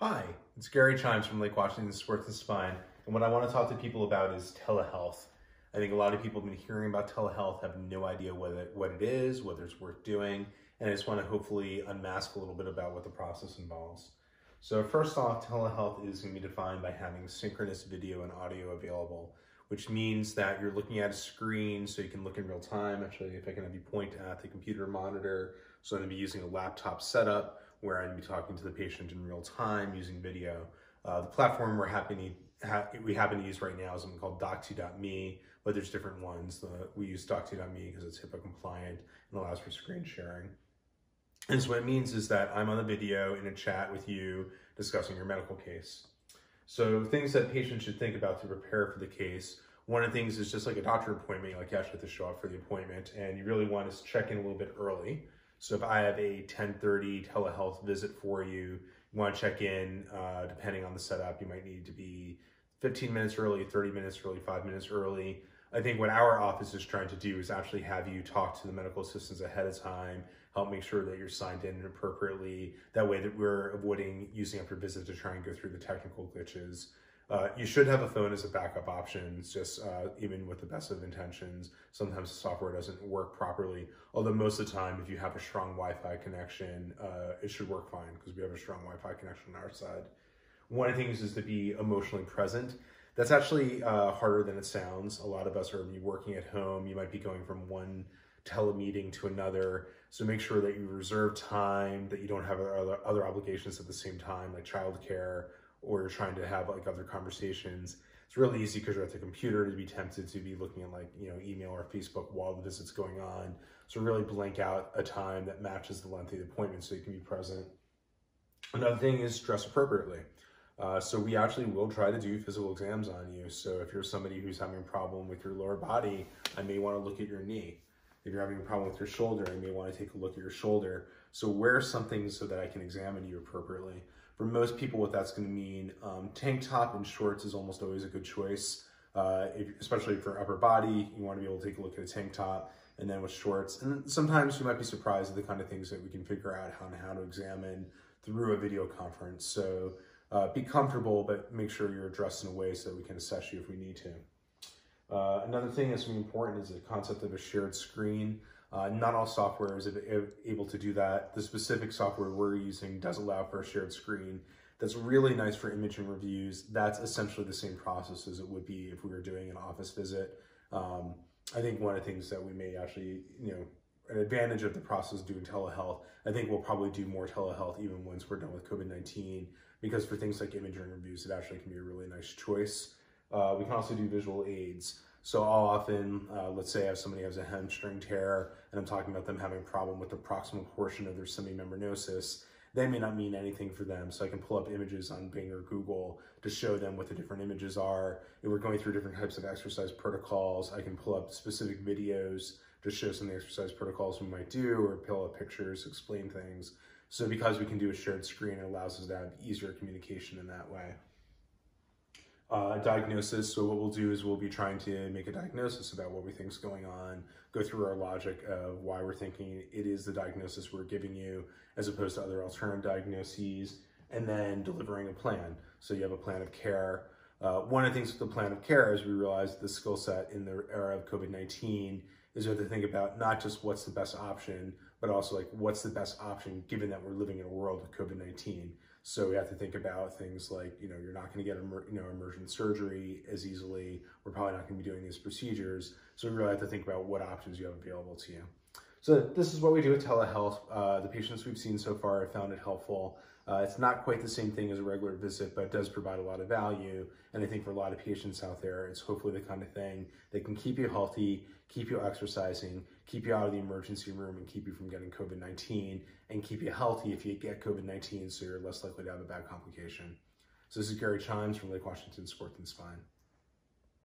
Hi, it's Gary Chimes from Lake Washington Sports and Spine, and what I want to talk to people about is telehealth. I think a lot of people have been hearing about telehealth, have no idea what it is, whether it's worth doing, and I just want to hopefully unmask a little bit about what the process involves. So first off, telehealth is going to be defined by having synchronous video and audio available, which means that you're looking at a screen so you can look in real time. Actually, if I can have you point at the computer monitor, so I'm going to be using a laptop setup where I'm going to be talking to the patient in real time using video. The platform we happen to use right now is something called Doc2.me, but there's different ones. We use Doc2.me because it's HIPAA compliant and allows for screen sharing. And so what it means is that I'm on the video in a chat with you discussing your medical case. So things that patients should think about to prepare for the case. One of the things is just like a doctor appointment, like you actually have to show up for the appointment, and you really want to check in a little bit early. So if I have a 10:30 telehealth visit for you, you want to check in, depending on the setup, you might need to be 15 minutes early, 30 minutes early, 5 minutes early. I think what our office is trying to do is actually have you talk to the medical assistants ahead of time, help make sure that you're signed in appropriately. That way that we're avoiding using up your visit to try and go through the technical glitches. You should have a phone as a backup option. It's just even with the best of intentions, sometimes the software doesn't work properly. Although most of the time, if you have a strong Wi-Fi connection, it should work fine because we have a strong Wi-Fi connection on our side. One of the things is to be emotionally present. That's actually harder than it sounds. A lot of us are working at home. You might be going from one telemeeting to another. So make sure that you reserve time, that you don't have other obligations at the same time, like childcare, or you're trying to have like other conversations. It's really easy because you're at the computer to be tempted to be looking at email or Facebook while the visit's going on. So really blank out a time that matches the length of the appointment so you can be present. Another thing is dress appropriately. So we actually will try to do physical exams on you. So if you're somebody who's having a problem with your lower body, I may want to look at your knee. If you're having a problem with your shoulder, I may want to take a look at your shoulder. So wear something so that I can examine you appropriately. For most people, what that's going to mean, tank top and shorts is almost always a good choice. Especially for upper body, you want to be able to take a look at a tank top, and then with shorts. And sometimes you might be surprised at the kind of things that we can figure out how to examine through a video conference. So be comfortable, but make sure you're dressed in a way so that we can assess you if we need to. Another thing that's really important is the concept of a shared screen. Not all software is able to do that. The specific software we're using does allow for a shared screen. That's really nice for imaging reviews. That's essentially the same process as it would be if we were doing an office visit. I think one of the things that we may actually, an advantage of the process of doing telehealth, I think we'll probably do more telehealth even once we're done with COVID-19, because for things like imaging reviews, it actually can be a really nice choice. We can also do visual aids. So I'll often, let's say somebody has a hamstring tear and I'm talking about them having a problem with the proximal portion of their semimembranosus. That may not mean anything for them. So I can pull up images on Bing or Google to show them what the different images are. If we're going through different types of exercise protocols, I can pull up specific videos to show some of the exercise protocols we might do, or pull up pictures, explain things. So because we can do a shared screen, it allows us to have easier communication in that way. Diagnosis, so what we'll do is we'll be trying to make a diagnosis about what we think is going on, go through our logic of why we're thinking it is the diagnosis we're giving you as opposed to other alternative diagnoses, and then delivering a plan. So you have a plan of care. One of the things with the plan of care is we realize the skill set in the era of COVID-19 is we have to think about not just what's the best option, but also like what's the best option given that we're living in a world with COVID-19. So we have to think about things like, you're not going to get emergent surgery as easily. We're probably not going to be doing these procedures. So we really have to think about what options you have available to you. So this is what we do with telehealth. The patients we've seen so far have found it helpful. It's not quite the same thing as a regular visit, but it does provide a lot of value. And I think for a lot of patients out there, it's hopefully the kind of thing that can keep you healthy, keep you exercising, keep you out of the emergency room, and keep you from getting COVID-19, and keep you healthy if you get COVID-19 so you're less likely to have a bad complication. So this is Gary Chimes from Lake Washington Sports and Spine.